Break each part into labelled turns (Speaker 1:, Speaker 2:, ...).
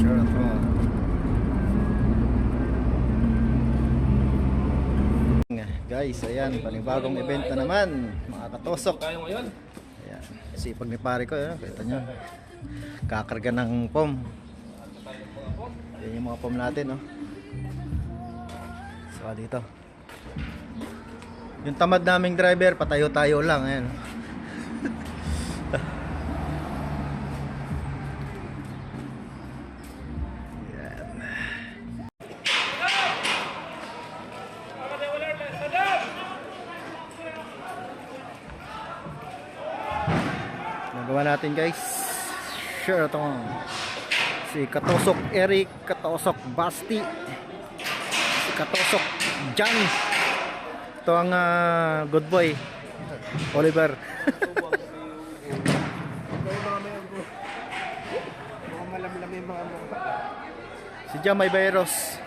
Speaker 1: Sheraton. Guys, ayan, panibagong event na naman, mga katosok. Ayan, sipag ni pare ko, ayan, kita nyo, kakarga ng pom. Ayan yung mga pom natin, no? So dito, yung tamad naming driver, patayo-tayo lang, ayan. Nagawa natin guys, Sheraton. Si Katosok Eric, Katosok Basti, si Katosok Jan. Ito ang good boy Oliver. Si Jan may virus.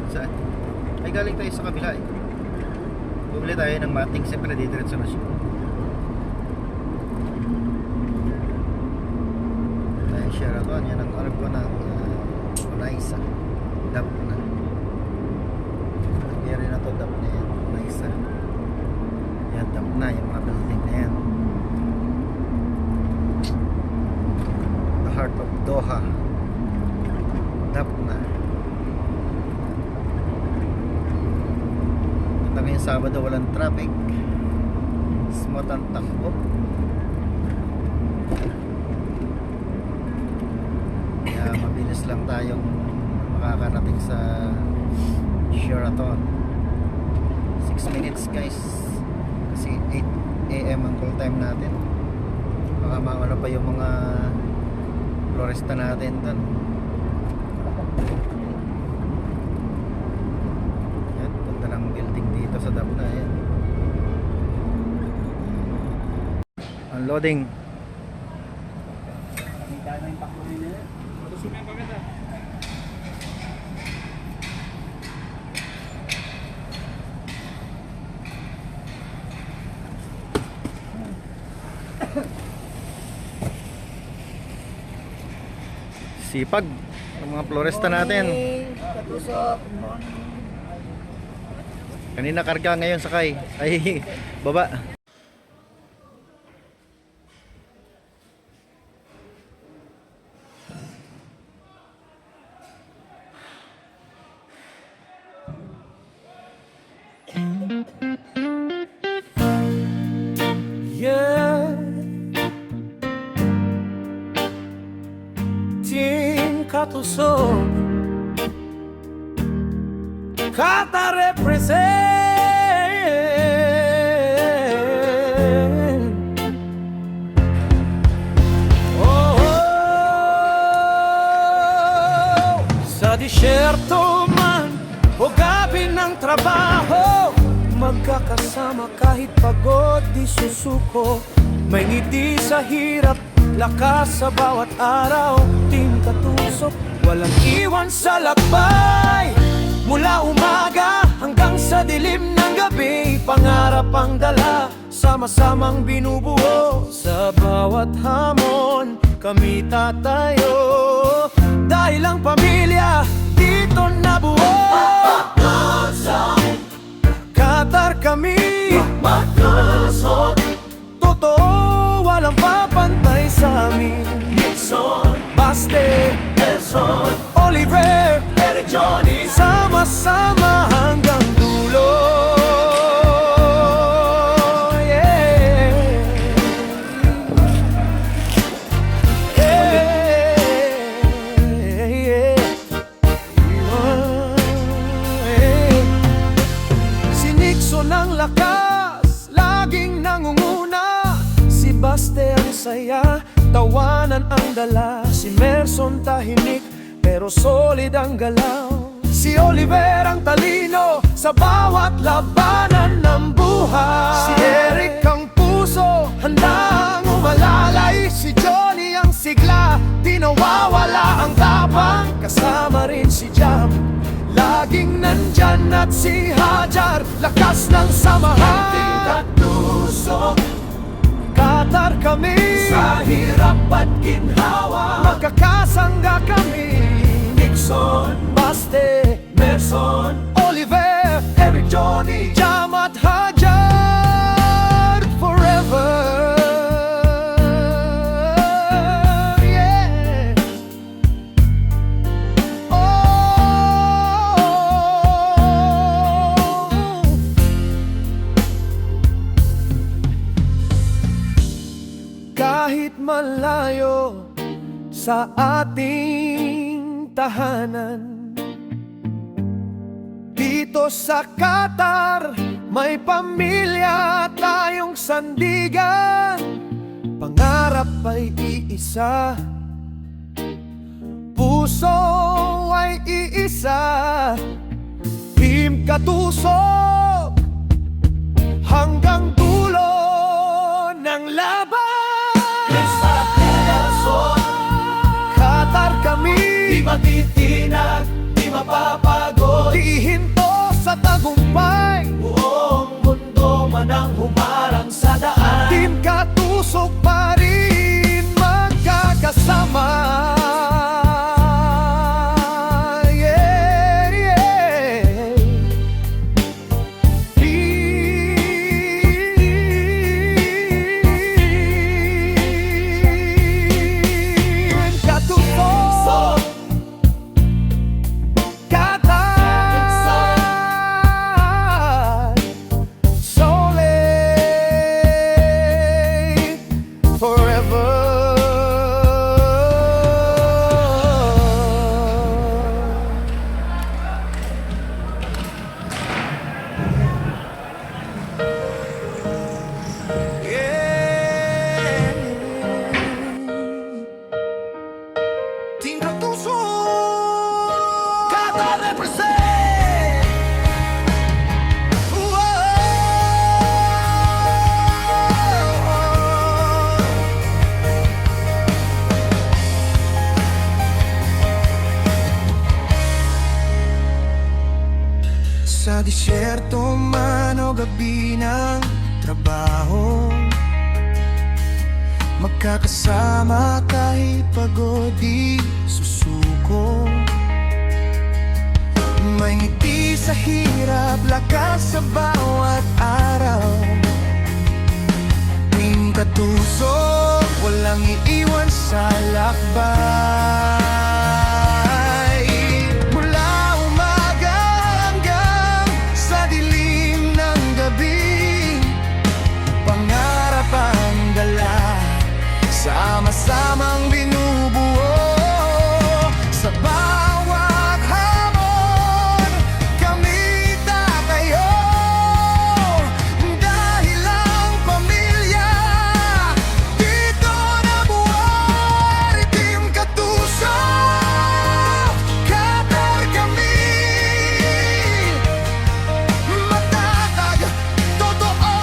Speaker 1: Saan? Ay galing tayo sa kabila eh. Bumili tayo ng mating, siyempre didiretso na siya. Tayo Sheraton, yan ang alam ko ng Unaisa. Dap na. Area na to, dap na yan. Unaisa. Yan, dap na yung mga building na yan. The heart of Doha. Dap na. Ngayong Sabado walang traffic, smooth ang takbo. Kaya mabilis lang tayong makakarating sa Sheraton. 6 minutes guys, kasi 8 AM ang call time natin. Baka mauna pa yung mga florista natin doon. Dito sa dap na yan. Unloading. Sipag ng mga florista natin. Kanina karga, ngayon sakay. Ay, baba.
Speaker 2: Yeah. Team Katusok Kata represent. Oh, oh, sa disyerto man o gabi ng trabaho, magkakasama kahit pagod di susuko. May ngiti sa hirap, lakas sa bawat araw. Team Katusok, walang iwan sa lakbay. Mula umaga hanggang sa dilim ng gabi, pangarap ang dala, sama-samang binubuo. Sa bawat hamon, kami tatayo. Dahil ang pamilya dito nabuo. Qatar kami, totoo, walang papantay sa amin. Nixon, Baste, Nelson, Oliver, Eric, Johnny, sama-sama hanggang dulo. Yeah. Yeah. Yeah. Si Nixon ang lakas, laging nangunguna. Si Baste ang saya, tawanan ang dala. Si Merson tahimik, pero solid ang galaw. Si Oliver ang talino, sa bawat labanan ng buhay. Si Eric ang puso, handang umalalay. Si Johnny ang sigla, di nawawala ang tapang. Kasama rin si Jam, laging nandyan Merson at si Hajar, lakas ng samahan.
Speaker 3: Tingkatusok
Speaker 2: Qatar kami,
Speaker 3: sa hirap at ginhawa.
Speaker 2: magkakasangga kami.
Speaker 3: Nixon,
Speaker 2: Baste,
Speaker 3: Merson,
Speaker 2: Oliver,
Speaker 3: Eric, Johnny,
Speaker 2: Jam at Hajar forever. Yeah. Oh. Kahit malayo sa ating tahanan, dito sa Qatar, may pamilya tayong sandigan. Pangarap ay iisa, puso ay iisa. Team Katusok hanggang dulo ng laban.
Speaker 3: Lestat Nelson,
Speaker 2: Qatar kami,
Speaker 3: di matitinag, di mapapagod.
Speaker 2: di hinto sa tagumpay.
Speaker 3: Buong mundo man ang humarang sa daan.
Speaker 2: Team Katusok pa rin magkakasama. Yeah, yeah. Team Katusok, Qatar, Soleil forever. Yeah. Team Katusok, Qatar represent. Sa disyerto man o gabi ng trabaho, magkakasama kahit pagod di susuko. May ngiti sa hirap, lakas sa bawat araw. Team Katusok, walang iiwan sa lakbay. Mula umaga hanggang sa dilim ng gabi, pangarap ang dala, sama-samang binubuo. Sa bawat hamon, kami tatayo. Dahil ang pamilya dito nabuhay. Team Katusok, Qatar kami. Matatag, totoo,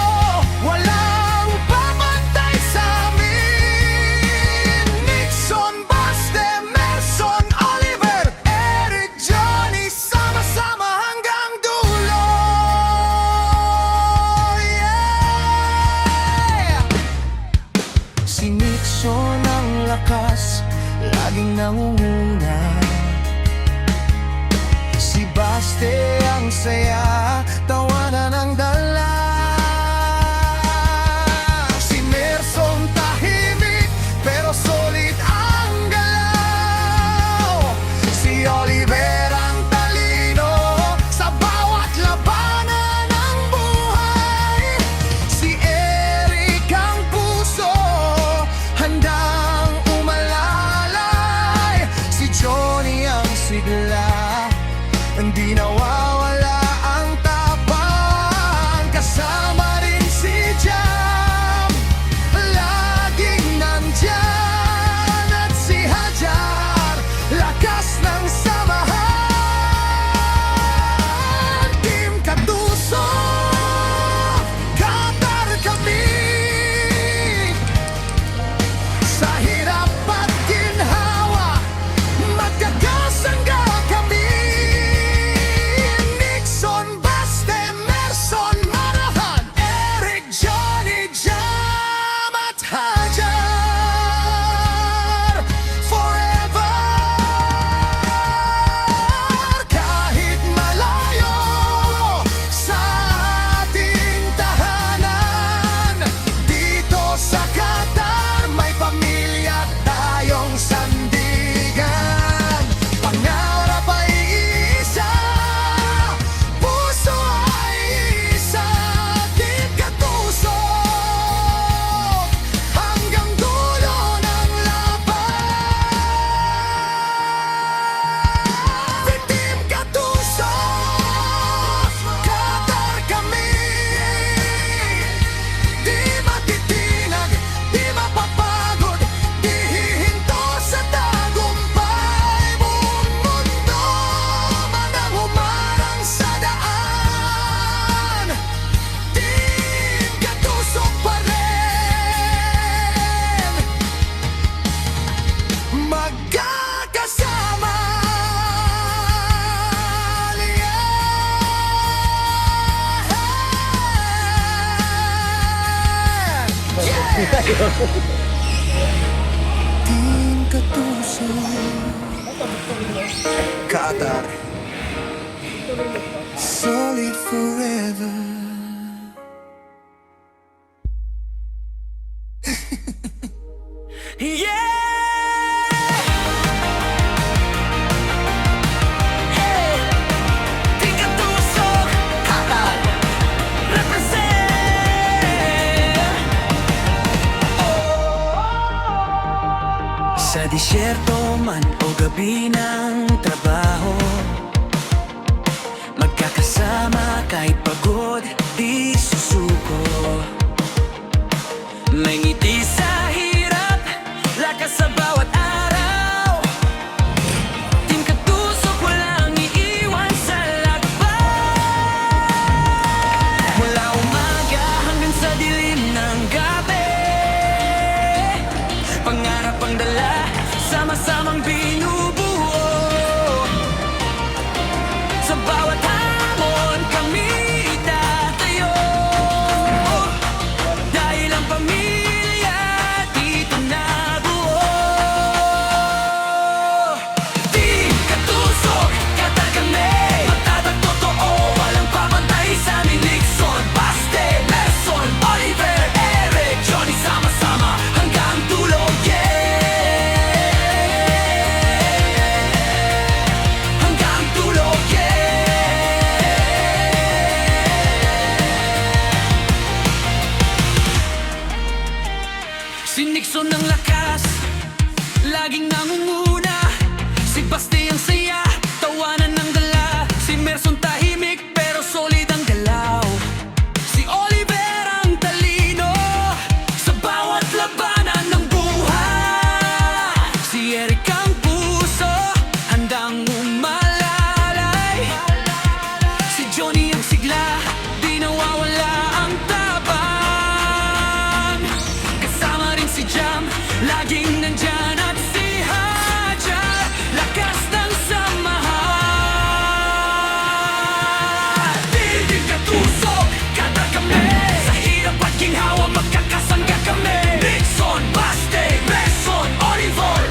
Speaker 2: walang papantay sa amin. Nixon, Baste, Merson, Oliver, Eric, Johnny, sama-sama hanggang dulo. Yeah! Si Nixon ang lakas, laging nangunguna. Si Baste ang saya, tawanan ang dala. Si Merson tahimik, pero solid ang galaw. Si Oliver ang talino, sa bawat labanan ng buhay. Si Eric ang puso, handang umalalay. Si Johnny ang sigla, hindi nawawala Team Katuso Qatar Solid forever. Yeah! Hey! Team Katuso Qatar represent. Sa disyerto man o gabi ng trabaho, magkakasama kahit pagod, di susuko. May ngiti sa hirap, lakas sa bawat araw. Team Katusok, walang iiwan sa lakbay. Mula umaga hanggang sa dilim ng gabi, pangarap ang dala, sama-samang binubuo. Sa bawat hamon kami tatayo, dahil ang pamilya dito nabuo. Team Katusok, Qatar kami, matatag totoo, walang papantay sa amin. Nixon, Baste, Merson, Oliver, Eric, Johnny, sama-sama hanggang dulo, yeah. Hanggang dulo, si Nixon ang lakas, laging nangunguna. Si Baste ang saya, tawanan ng dala. Si Merson tahimik pero solid ang galaw. Si Oliver ang talino sa bawat labanan ng buhay. Si Eric ang puso, handang umalalay. Si Johnny ang sigla, di nawawala ang tapang. Kasama rin si Jam, laging nandyan, at si Hajar, lakas ng samahan. Team Katusok, Qatar kami, sa hirap at ginhawa magkakasangga kami. Nixon, Baste, Merson, Oliver,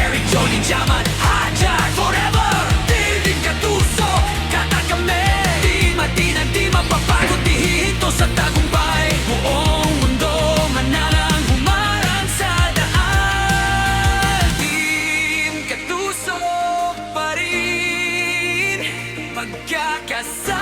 Speaker 2: Eric, Johnny, Jam at Hajar, forever. Team Katusok, Qatar kami, di matinag, di mapapagod, di hihinto sa tagumpay. Buong mundo manalang humarang sa daan. Team Katusok pa rin, magkakasama.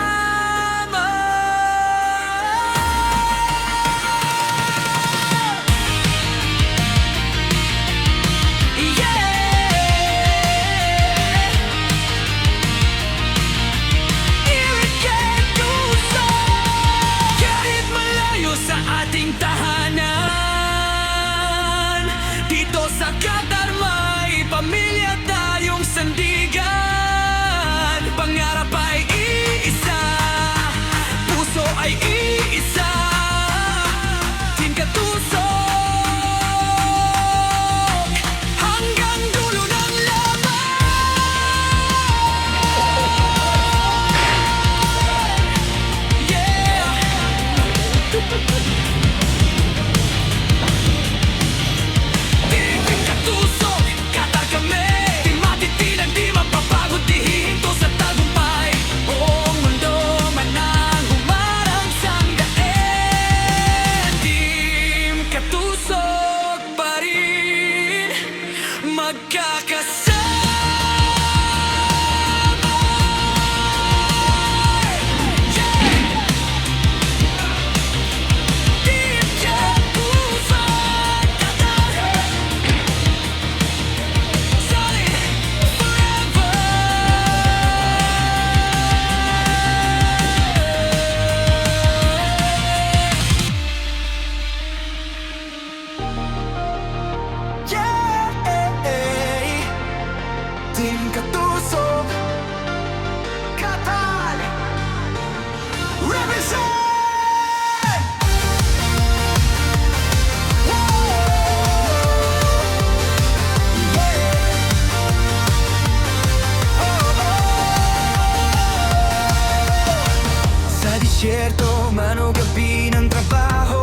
Speaker 2: Eric Katusok, kahit malayo sa ating tahanan, dito sa Qatar may pamilya tayong sandigan. Pangarap ay iisa, puso ay iisa. Team Katusok, hanggang dulo ng laban. Yeah. Team Katusok, Qatar kami, di matitilan, di mapapagod, di hihinto sa tagumpay. Buong mundo manang humarang sa daen. Team Katusok pa rin, magkakasama. Yeah. Team Katusok, Qatar, solid forever. Yeah. Team Katusok, Qatar, represent. Sa disyerto man o gabi ng trabaho,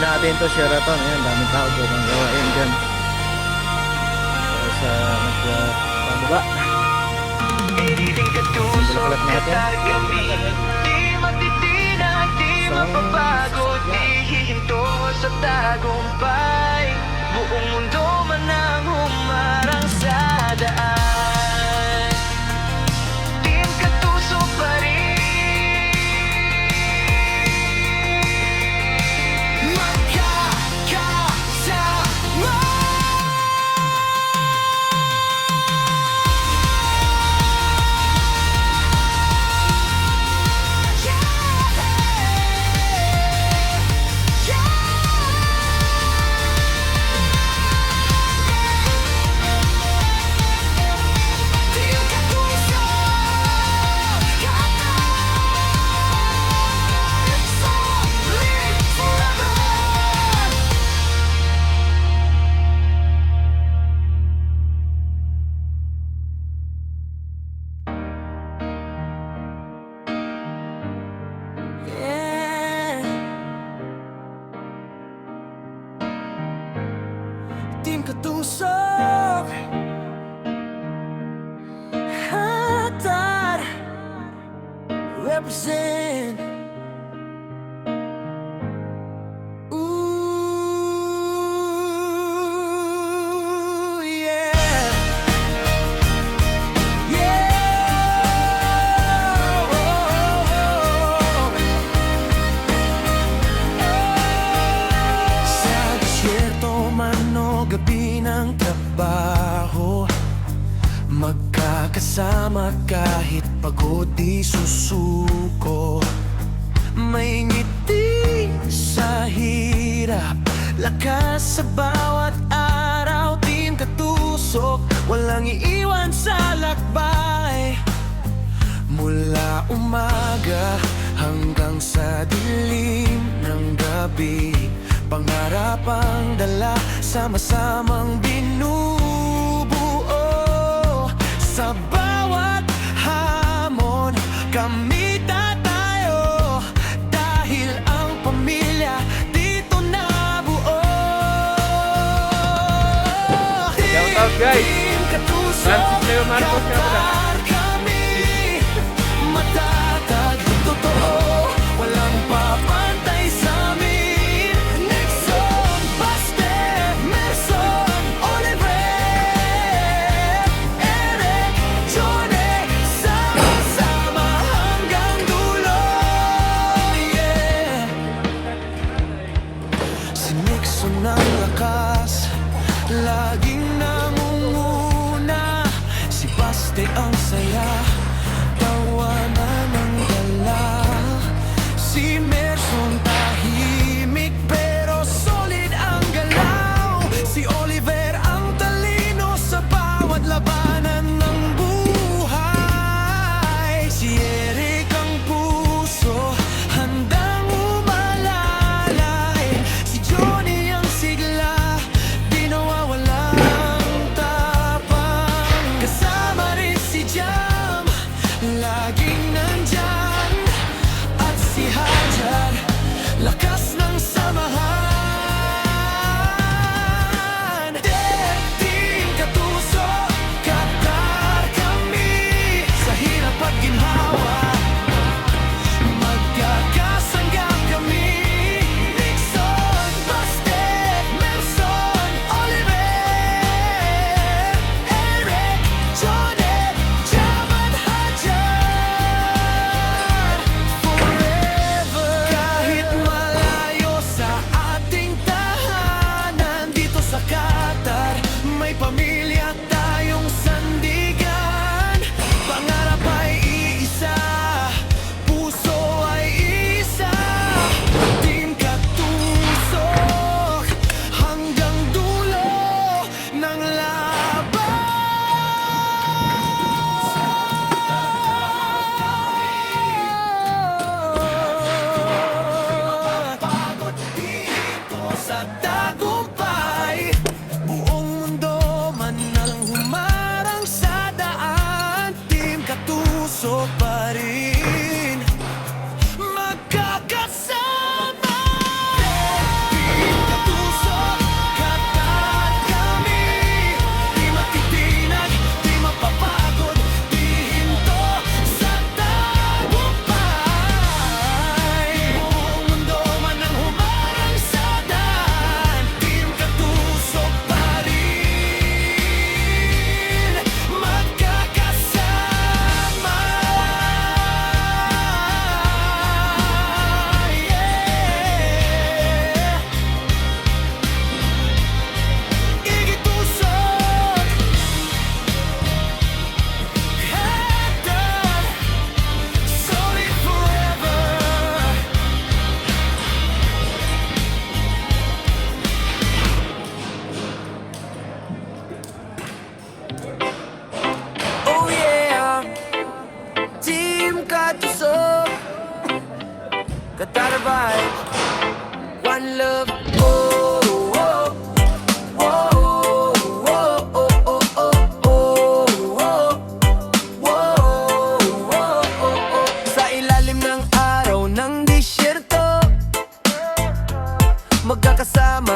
Speaker 1: natin to Sheraton. Ayan, daming tao po ng gawain dyan. Sa pababa. Bulaklak natin.
Speaker 2: Sa tagumpay, buong mundo man ang humarang sa daan. Team Katuso pa rin. Magkakasama. Team Katusok, Hatar, represent. Ooh, yeah. Yeah. Sa desierto man o gabi ng trabaho, magkakasama kahit pagod di susuko. May ngiti sa hirap, lakas sa bawat araw. Team Katusok, walang iiwan sa lakbay. Mula umaga hanggang sa dilim ng gabi, pangarap ang dala, sama-samang binubuo. Sa bawat hamon, kami tatayo, dahil ang pamilya dito nabuo.
Speaker 4: Shout out, guys.
Speaker 2: Team Katusok,
Speaker 4: Francis Leo Marcos nga pala.
Speaker 2: kami, matatag, totoo, walang papantay sa amin. Nixon, Baste, Merson, Oliver, Eric, Johnny, sama-sama hanggang dulo. Yeah. Si Nixon ang lakas, laging nangunguna. Si Baste ang saya, tawanan ng dala. Si Merson tahimik pero solid ang galaw. Si Oliver ang talino sa bawat labanan ng buhay. Si Eric ang puso, handang umalalay. Si Johnny ang sigla, di nawawala ang tapang. Kasama rin si Jam, laging nandyan. At si Hajar, lakas ng samahan. Team Katusok, Qatar kami. Sa hirap at ginhawa, magkakasanggap kami. Nixon, Baste, Merson, Oliver, Eric, Johnny, Jam at Hajar. Forever. Kahit malayo sa ating tahanan, dito sa Qatar, may pamilya tayong sandigan. Pangarap ay iisa, puso ay isa. Team Katusok, hanggang dulo ng laban. Pagod dito sa tagumpay, buong mundo man ang humarang sa daan. Team Katusok pa rin, magkakasama.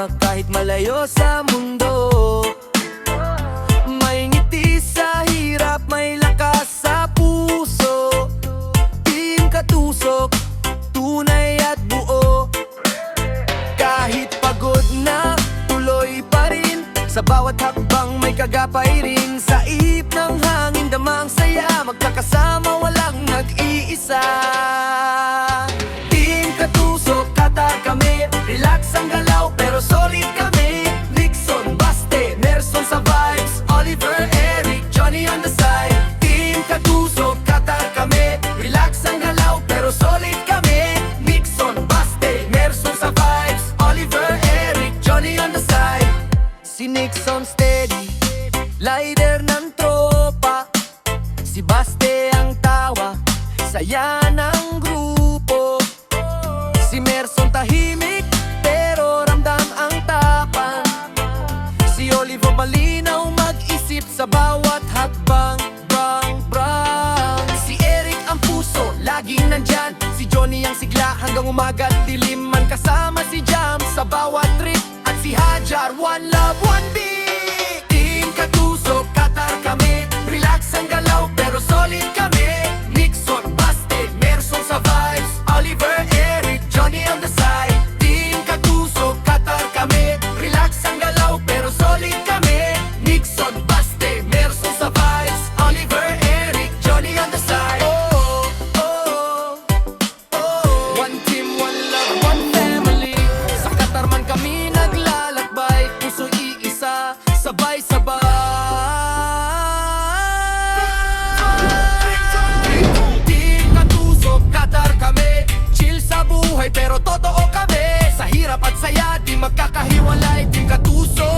Speaker 2: na kahit malayo sa mundo. May ngiti sa hirap, may lakas sa puso. Team Katusok, tunay at buo. Kahit pagod na, tuloy pa rin. Sa bawat hakbang may kagapay rin. Sa ihip ng hangin, damang saya. Magkakasama, walang nag-iisa. Team Katusok, Qatar kami. Relax ang galaw, pero solid kami. Nixon, Baste, Nerson sa vibes. Oliver, Eric, Johnny on the side. Team Katusok, Qatar kami. Relax ang galaw, pero solid kami. Nixon, Baste, Nerson sa vibes. Oliver, Eric, Johnny on the side. Si Nixon steady, lider ng tropa. Si Baste ang tawa, saya ng grupo. Si Merson tahimik, pero ramdam ang tapan. Si Oliver malinaw mag-isip sa bawat hakbang. Brang, brang. Si Eric ang puso, laging nandyan. Si Johnny ang sigla hanggang umaga at dilim man. Kasama si Jam sa bawat trip. At si Hajar, one love, one beat. Team Katusok, Qatar kami. Relax ang galaw, pero solid kami. Nixon, Baste, Merson sa vibes. Oliver, Eric, Johnny on the side. Team Katusok, Qatar kami. Relax ang galaw, pero solid kami. Nixon, Baste, Merson sa vibes. Oliver, Eric, Johnny on the side. Oh, oh, oh, oh. One team, one love, one family. Sa Qatar man kami naglalakbay. Puso iisa, sabay-sabay. Team Katusok, Qatar kami. Chill sa buhay pero totoo kami. Sa hirap at saya di magkakahiwalay. Team Katusok,